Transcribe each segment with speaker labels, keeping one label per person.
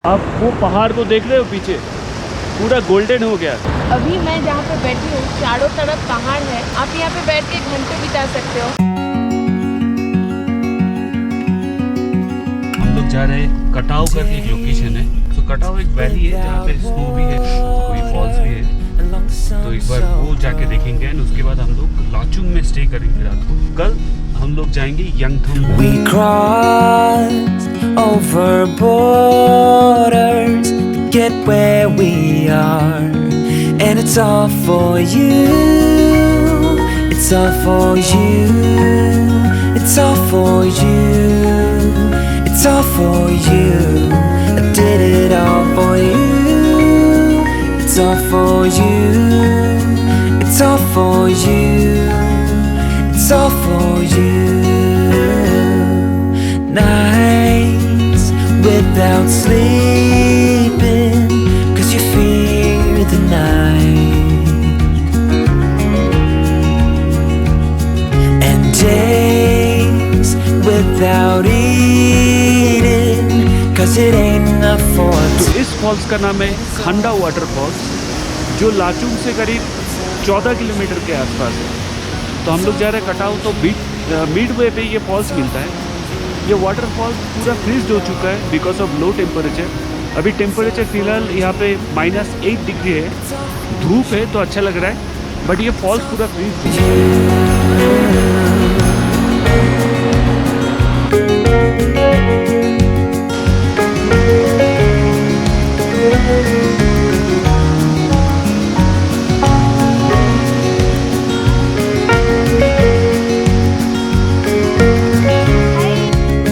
Speaker 1: आप वो पहाड़ को देख रहे हो पीछे, पूरा गोल्डन हो गया।
Speaker 2: अभी मैं जहाँ पे बैठी हूँ चारों तरफ पहाड़ है, आप यहाँ पे बैठ के घंटे बिता सकते हो।
Speaker 1: हम लोग जा रहे हैं कटाव करके एक लोकेशन है। तो कटाव एक वैली है जहाँ पे स्नो भी है, कोई फॉल्स भी है। तो एक बार वो जाके देखेंगे एंड उसके बाद हम लोग लाचुंग में स्टे करेंगे रात को। कल हम लोग जाएंगे यंगथम।
Speaker 3: We crossed over borders to get where we are, and it's all for you. It's all for you. It's all for you. It's all for you. I did it all for you. It's all for you. It's all for you. It's all for you. Nights without sleeping 'cause you fear the night, and days without eating 'cause it ain't enough for
Speaker 1: तो इस false का नाम है खंडा waterfalls, जो लाचुंग से करीब 14 kilometre के आसपास है। तो हम लोग जा रहे हैं कटाव, तो मिड वे पे ये फॉल्स मिलता है। ये वाटरफॉल्स पूरा फ्रीज हो चुका है बिकॉज ऑफ लो टेम्परेचर। अभी टेम्परेचर फिलहाल यहाँ पे -8 डिग्री है, धूप है तो अच्छा लग रहा है, बट ये फॉल्स पूरा फ्रीज है।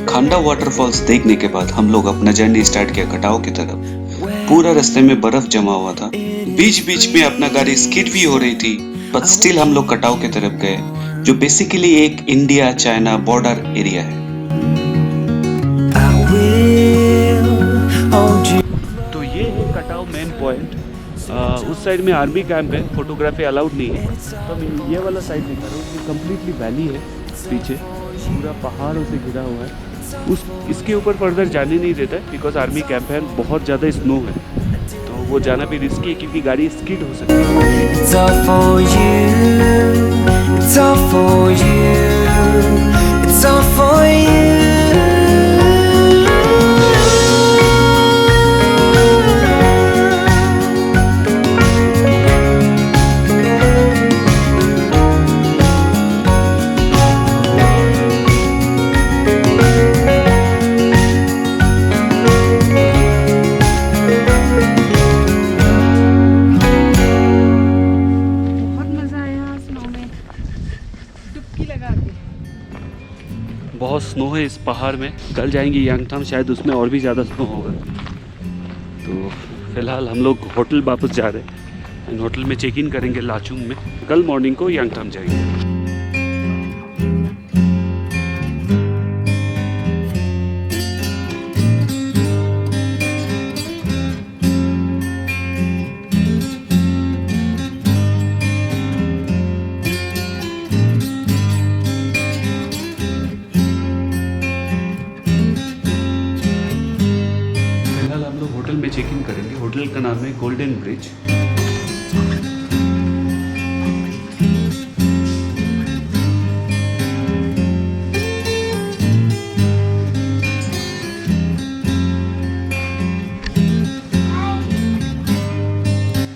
Speaker 4: खंडा वाटरफॉल्स देखने के बाद हम लोग अपना जर्नी स्टार्ट किया कटाव की तरफ। पूरा रास्ते में बर्फ जमा हुआ था, बीच बीच में अपना गाड़ी स्किड भी हो रही थी, बट स्टिल हम लोग कटाव की तरफ गए, जो बेसिकली एक इंडिया चाइना बॉर्डर एरिया है।
Speaker 1: तो ये है कटाव मेन पॉइंट। उस साइड में आर्मी कैंप है, फोटोग्राफी अलाउड नहीं है, तो मैं ये वाला साइड दिखा रहा हूँ। ये कम्प्लीटली वैली है, पीछे पूरा पहाड़ों से घिरा हुआ है। इसके ऊपर फर्दर जाने नहीं देता है बिकॉज आर्मी कैंप है, बहुत ज़्यादा स्नो है, तो वो जाना भी रिस्की है क्योंकि गाड़ी स्किड हो सकती है।
Speaker 3: It's all for you. It's all for you. It's all for you.
Speaker 1: बहुत स्नो है इस पहाड़ में। कल जाएंगे यंगथम, शायद उसमें और भी ज़्यादा स्नो होगा। तो फिलहाल हम लोग होटल वापस जा रहे हैं एंड होटल में चेक इन करेंगे लाचुंग में। कल मॉर्निंग को यंगथम जाएंगे। होटल में चेक इन करेंगे। होटल का नाम है गोल्डन ब्रिज।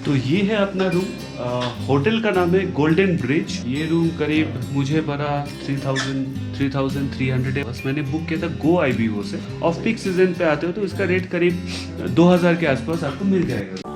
Speaker 1: तो ये है अपना रूम। होटल का नाम है गोल्डन ब्रिज। ये रूम करीब मुझे पड़ा 3,300 है। बस मैंने बुक किया था गो IBO से। ऑफ पीक सीजन पे आते हो तो इसका रेट करीब 2,000 के आसपास आपको मिल जाएगा।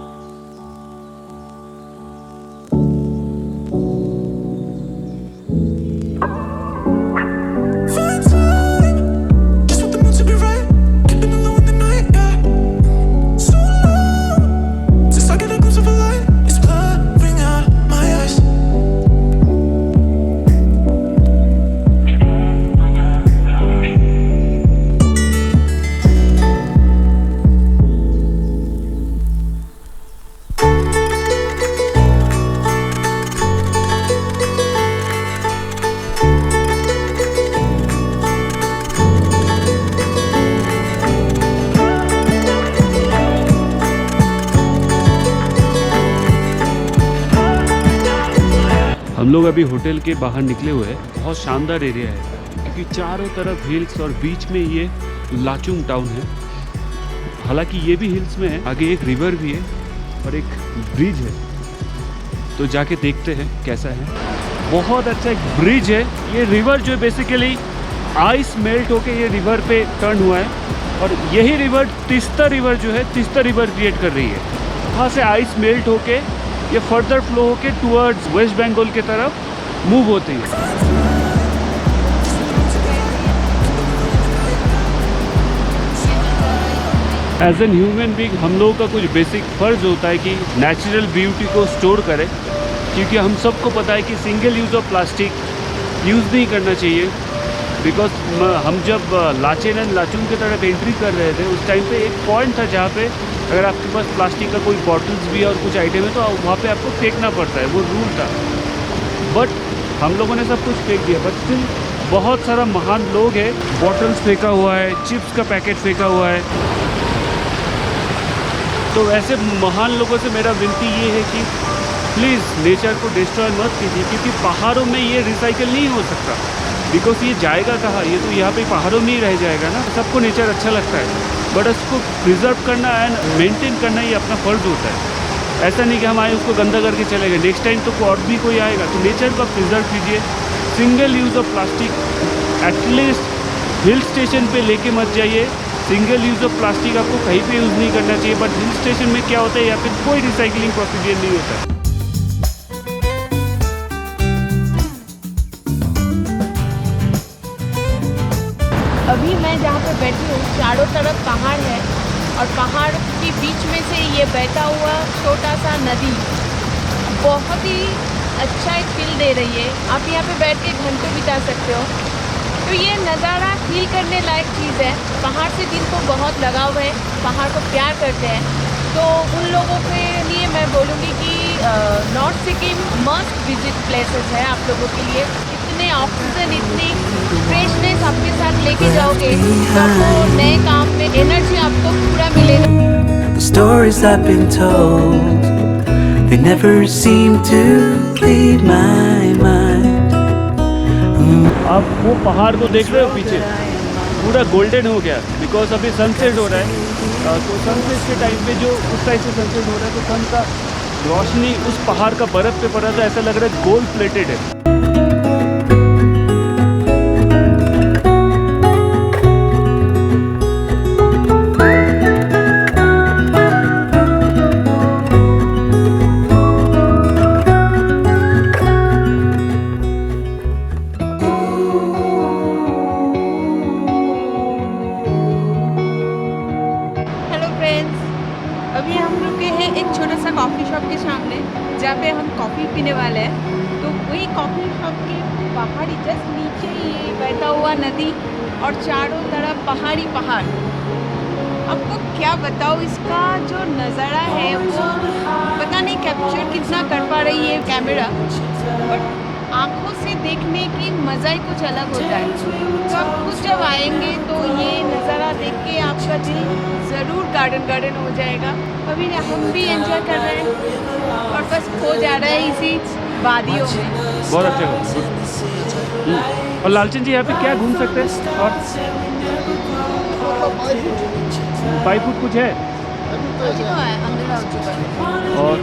Speaker 1: हम लोग अभी होटल के बाहर निकले हुए हैं। बहुत शानदार एरिया है क्योंकि चारों तरफ हिल्स और बीच में ये लाचुंग टाउन है। हालांकि ये भी हिल्स में है, आगे एक रिवर भी है और एक ब्रिज है, तो जाके देखते हैं कैसा है। बहुत अच्छा एक ब्रिज है। ये रिवर जो बेसिकली आइस मेल्ट होके ये रिवर पे टर्न हुआ है और यही रिवर तीस्ता रिवर जो है, तीस्ता रिवर क्रिएट कर रही है। वहाँ से आइस मेल्ट होके ये फर्दर फ्लो होके टुवर्ड्स वेस्ट बंगाल की तरफ मूव होती है। एज एन ह्यूमन बीइंग हम लोगों का कुछ बेसिक फ़र्ज़ होता है कि नेचुरल ब्यूटी को स्टोर करें, क्योंकि हम सबको पता है कि single use of plastic use नहीं करना चाहिए। बिकॉज हम जब लाचेन एंड लाचुंग की तरफ एंट्री कर रहे थे उस टाइम पे एक पॉइंट था जहाँ पे अगर आपके पास प्लास्टिक का कोई बॉटल्स भी है और कुछ आइटम है तो वहाँ पे आपको फेंकना पड़ता है, वो रूल था। बट हम लोगों ने सब कुछ फेंक दिया, बट स्टिल बहुत सारा महान लोग हैं, बॉटल्स फेंका हुआ है, चिप्स का पैकेट फेंका हुआ है। तो ऐसे महान लोगों से मेरा विनती ये है कि प्लीज़ नेचर को डिस्ट्रॉय मत कीजिए, क्योंकि पहाड़ों में ये रिसाइकल नहीं हो सकता। बिकॉज ये जाएगा कहाँ, ये तो यहाँ पे पहाड़ों में ही रह जाएगा ना। सबको नेचर अच्छा लगता है, बट उसको प्रिजर्व करना एंड मेंटेन करना ये अपना फ़र्ज़ होता है। ऐसा नहीं कि हम आए उसको गंदा करके चले गए, नेक्स्ट टाइम तो और भी कोई आएगा। तो नेचर को प्रिजर्व कीजिए। Single use of plastic at least hill station पे लेके मत जाइए। सिंगल यूज़ ऑफ प्लास्टिक आपको कहीं पे यूज़ नहीं करना चाहिए। बट हिल स्टेशन में क्या होता है, यहाँ पे कोई रिसाइकलिंग प्रोसीजर नहीं होता है।
Speaker 2: अभी मैं जहाँ पे बैठी हूँ चारों तरफ पहाड़ है और पहाड़ के बीच में से ये बहता हुआ छोटा सा नदी बहुत ही अच्छा एक फील दे रही है। आप यहाँ पे बैठ के घंटों बिता सकते हो। तो ये नज़ारा फील करने लायक चीज़ है। पहाड़ से जिनको बहुत लगाव है, पहाड़ को प्यार करते हैं, तो उन लोगों के लिए मैं बोलूँगी कि north Sikkim must visit places है आप लोगों के लिए। इतने ऑक्सीजन, इतनी फ्रेशनेस आपके साथ लेके जाओगे तो आपको नए काम में एनर्जी आपको पूरा मिलेगा।
Speaker 3: The stories I've been told, they never seem to leave my mind.
Speaker 1: आप वो पहाड़ को देख रहे हो पीछे, पूरा गोल्डन हो गया बिकॉज अभी सनसेट हो रहा है। तो सनसेट के टाइम पे जो उस टाइम से सनसेट हो रहा है तो सन का रोशनी उस पहाड़ का बर्फ़ पे पड़ा था, ऐसा लग रहा है गोल्ड प्लेटेड है।
Speaker 2: अभी हम रुके हैं एक छोटा सा कॉफ़ी शॉप के सामने जहाँ पे हम कॉफ़ी पीने वाले हैं। तो वही कॉफ़ी शॉप के पहाड़ी जस्ट नीचे ये बहता हुआ नदी और चारों तरफ पहाड़ी पहाड़। आपको क्या बताओ, इसका जो नज़ारा है वो पता नहीं कैप्चर कितना कर पा रही है कैमरा, बट आँखों से देखने की मज़ा ही कुछ अलग होता है। तो आप खुद जब आएंगे तो ये नज़ारा देख के आपका दिल ज़रूर गार्डन गार्डन हो जाएगा। अभी हम भी एंजॉय कर रहे हैं और बस खो जा रहा है इसी वादियों में।
Speaker 1: बहुत अच्छा। और लालचंद जी यहाँ पे क्या घूम सकते हैं? और 5 फुट कुछ है और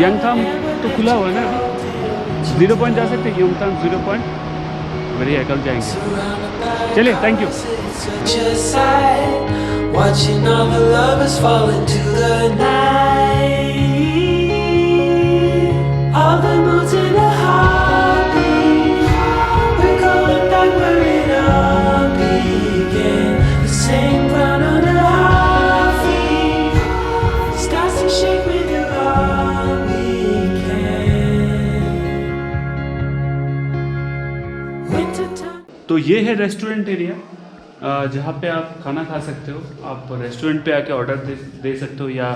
Speaker 1: यंगथाम तो खुला हुआ है ना। 0 पॉइंट जा सकते हैं, यंगथाम 0 पॉइंट। बढ़िया, कल जाएंगे। चलिए, thank you.
Speaker 3: Watching all the lovers fall into the night, all the moods in a heartbeat. We're going back where it all began. The same ground under our feet. Starts to shake with you all we can. Winter time.
Speaker 1: तो ये है restaurant area जहाँ पे आप खाना खा सकते हो। आप रेस्टोरेंट पे आके ऑर्डर दे सकते हो या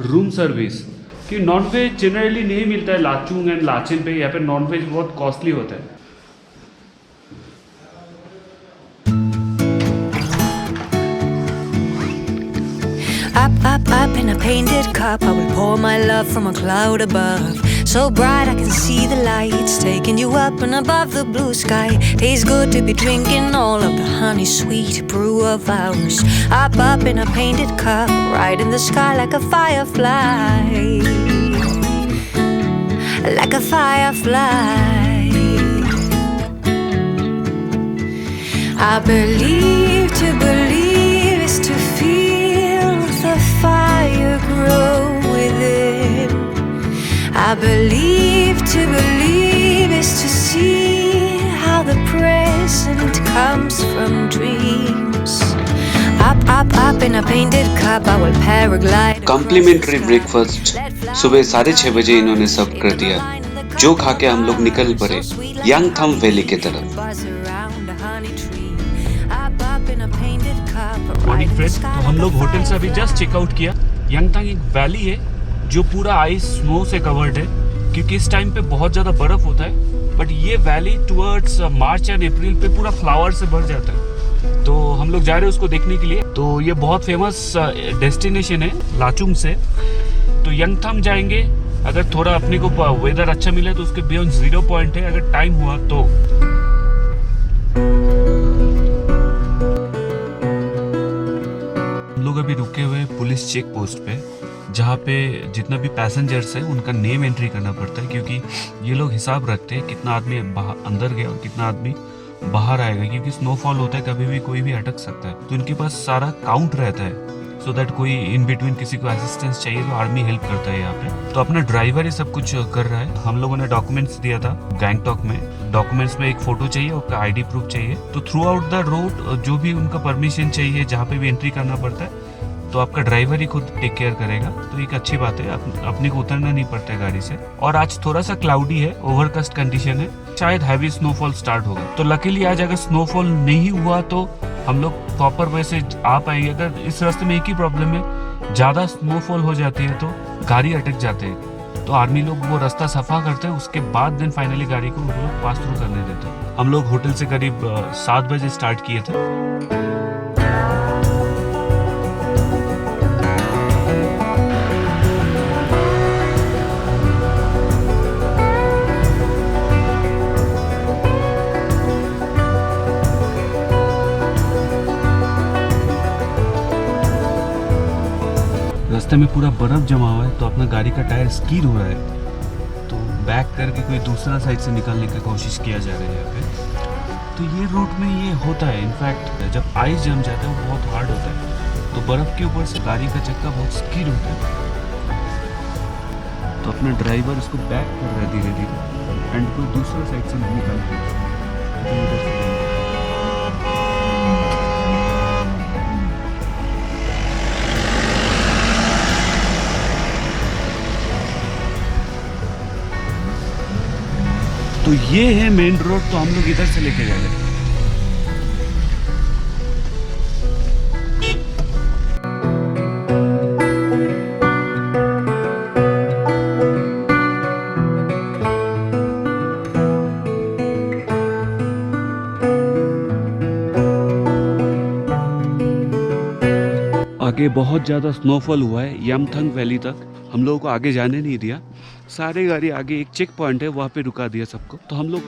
Speaker 1: रूम सर्विस। कि नॉनवेज जनरली नहीं मिलता है लाचुंग एंड लाचेन पे। यहाँ पे नॉनवेज बहुत कॉस्टली होता है।
Speaker 5: Up in a painted cup, I will pour my love from a cloud above. so bright I can see the lights taking you up and above the blue sky. Tastes good to be drinking all of the honey sweet brew of ours. Up in a painted cup, right in the sky like a firefly, like a firefly. I believe to believe is to feel the fire grow within. I believe to believe is to see how the present comes from dreams. Up in a painted cup I will paraglide.
Speaker 4: Complimentary breakfast सुबह 6:30 बजे इन्होंने सर्व कर दिया, जो खा के हम लोग निकल पड़े यांगथम वैली की तरफ।
Speaker 1: मॉर्निंग फ्रेंड्स, तो हम लोग होटल से अभी जस्ट चेकआउट किया। यांगथांग एक वैली है जो पूरा आइस स्नो से कवर्ड है, क्योंकि इस टाइम पे बहुत ज़्यादा बर्फ़ होता है। बट ये valley towards March and April पे पूरा फ्लावर से भर जाता है। तो हम लोग जा रहे हैं उसको देखने के लिए। तो ये बहुत फेमस डेस्टिनेशन है लाचुंग से। तो यांगथांग जाएंगे, अगर थोड़ा अपने को वेदर अच्छा मिले तो उसके बियॉन्ड 0 पॉइंट है, अगर टाइम हुआ तो। हम लोग अभी रुके हुए पुलिस चेक पोस्ट पे, जहाँ पे जितना भी पैसेंजर्स है उनका नेम एंट्री करना पड़ता है, क्योंकि ये लोग हिसाब रखते हैं कितना आदमी अंदर गया और कितना आदमी बाहर आएगा, क्योंकि स्नोफॉल होता है, कभी भी कोई भी अटक सकता है। तो इनके पास सारा काउंट रहता है, सो दैट कोई इन बिटवीन किसी को असिस्टेंस चाहिए तो आर्मी हेल्प करता है यहाँ पे। तो अपना ड्राइवर ही सब कुछ कर रहा है। हम लोगों ने डॉक्यूमेंट्स दिया था गैंगटॉक में। डॉक्यूमेंट्स में एक फोटो चाहिए और आईडी प्रूफ चाहिए। तो थ्रू आउट द रोड जो भी उनका परमिशन चाहिए, जहाँ पे भी एंट्री करना पड़ता है, तो आपका ड्राइवर ही खुद टेक केयर करेगा। तो एक अच्छी बात है, अपने को उतरना नहीं पड़ता है गाड़ी से। और आज थोड़ा सा क्लाउडी है, ओवरकास्ट कंडीशन है, शायद हैवी स्नोफॉल स्टार्ट होगा। तो लकीली आज अगर स्नोफॉल नहीं हुआ तो हम लोग प्रॉपर वे से आ पाएंगे। अगर इस रास्ते में एक ही प्रॉब्लम है, ज़्यादा स्नोफॉल हो जाती है तो गाड़ी अटक जाते हैं। तो आर्मी लोग वो रास्ता सफा करते हैं, उसके बाद देन फाइनली गाड़ी को वो लोग पास थ्रू करने देते हैं। हम लोग होटल से करीब 7 बजे स्टार्ट किए थे। रास्ते में पूरा बर्फ जमा हुआ है, तो अपना गाड़ी का टायर स्कीड हो रहा है। तो बैक करके कोई दूसरा साइड से निकालने की कोशिश किया जा रहा है यहाँ पे। तो ये रूट में ये होता है। इनफैक्ट जब आइस जम जाता है वो बहुत हार्ड होता है, तो बर्फ़ के ऊपर से गाड़ी का चक्का बहुत स्कीड होता है। तो अपना ड्राइवर उसको बैक कर रहा है धीरे धीरे, एंड कोई दूसरा साइड से नहीं निकाल पाता। तो ये है मेन रोड, तो हम लोग इधर से लेके जा रहे हैं। आगे बहुत ज़्यादा स्नोफॉल हुआ है यामथंग वैली तक। हम लोगों को आगे जाने नहीं दिया। सारे गाड़ी आगे एक चेक पॉइंट है, वहाँ पे रुका दिया सबको। तो हम लोग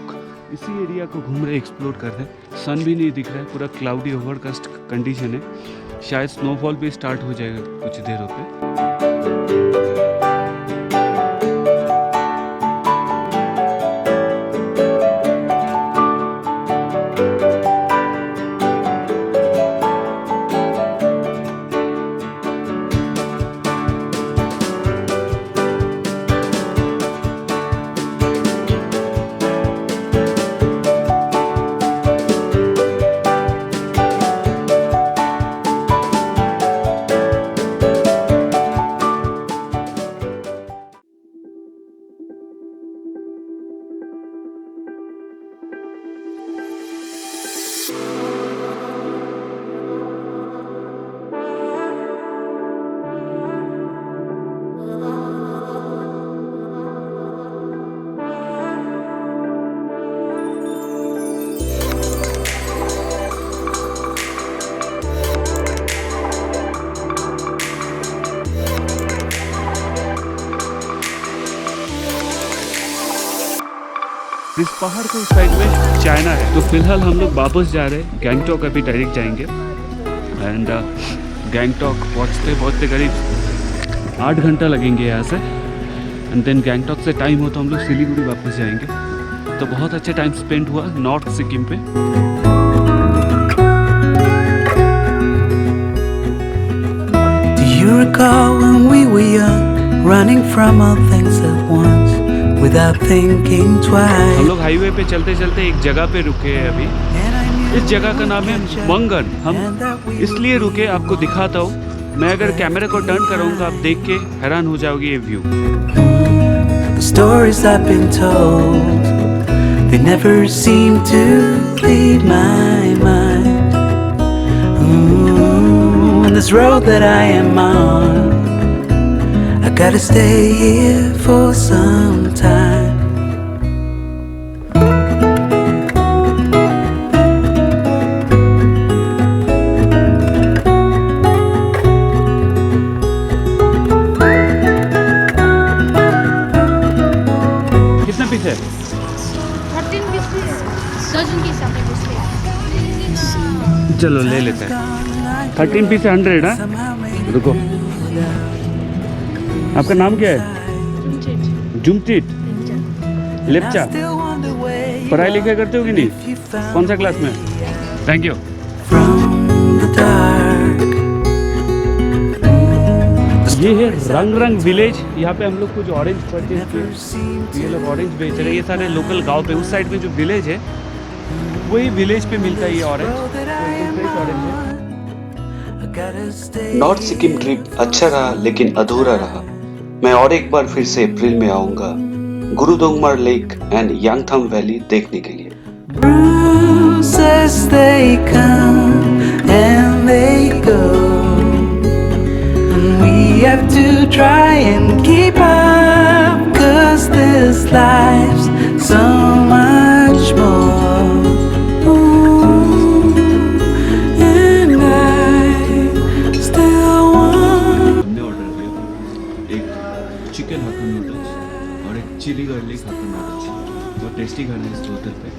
Speaker 1: इसी एरिया को घूम रहे, एक्सप्लोर कर रहे हैं। सन भी नहीं दिख रहा है, पूरा क्लाउडी ओवरकास्ट कंडीशन है। शायद स्नोफॉल भी स्टार्ट हो जाएगा कुछ देरों पे। इस पहाड़ के उस साइड में चाइना है। तो फिलहाल हम लोग वापस जा रहे हैं गैंगटॉक, अभी डायरेक्ट जाएंगे। एंड गैंगटॉक पहुँचते करीब 8 घंटा लगेंगे यहाँ से। एंड देन गैंगटॉक से टाइम हो तो हम लोग सिलीगुड़ी वापस जाएंगे। तो बहुत अच्छा टाइम स्पेंड हुआ नॉर्थ सिक्किम पे।
Speaker 6: Do you recall when we were young, running from all things at once, without thinking twice?
Speaker 1: हम लोग हाईवे पे चलते चलते एक जगह पे रुके हैं अभी।
Speaker 6: And I knew
Speaker 1: इस जगह का नाम है मंगन। हम इसलिए रुके, आपको दिखाता हूँ। मैं अगर कैमरा को टर्न करूँगा आप देख के हैरान हो जाओगे ये view.
Speaker 6: the stories I've been told, they never seem to leave my mind. And this road that I am on, I gotta stay here for some time.
Speaker 1: कितना पीस है?
Speaker 7: 13 पीस दर्जन के हिसाब से पूछते हैं।
Speaker 1: चलो ले लेते हैं। 13 पीस 100 है। रुको, आपका नाम क्या है? जुमचिट लेप्चा। पढ़ाई लिखाई करते हो कि नहीं? कौन सा क्लास में? Thank you.
Speaker 6: From the dark,
Speaker 1: ये है रंग विलेज। यहाँ पे हम लोग कुछ ऑरेंज परचेज किए। ये लोग ऑरेंज बेच रहे हैं। ये सारे लोकल गांव पे उस साइड में जो विलेज है वही विलेज पे मिलता है ये orange.
Speaker 6: I gotta stay.
Speaker 4: North Sikkim trip अच्छा रहा लेकिन अधूरा रहा। मैं और एक बार फिर से अप्रैल में आऊंगा गुरुदोंगमार लेक एंड यांगथम वैली देखने के लिए।
Speaker 6: Bruises they come and they go, and we have to try and keep up, 'cause this life's so much more. Ooh, and I still want.
Speaker 1: हमने ऑर्डर किया एक चिकन हक्का नूडल्स और एक chilli garlic हक्का noodles. बहुत tasty खाना है इस hotel पे।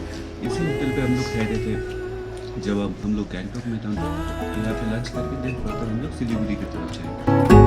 Speaker 1: इसी होटल पे हम लोग ठहरे थे जब हम लोग गैंगटॉक में था। यहाँ पे लंच करके देन हम लोग सिलीगुड़ी की तरफ जाएंगे।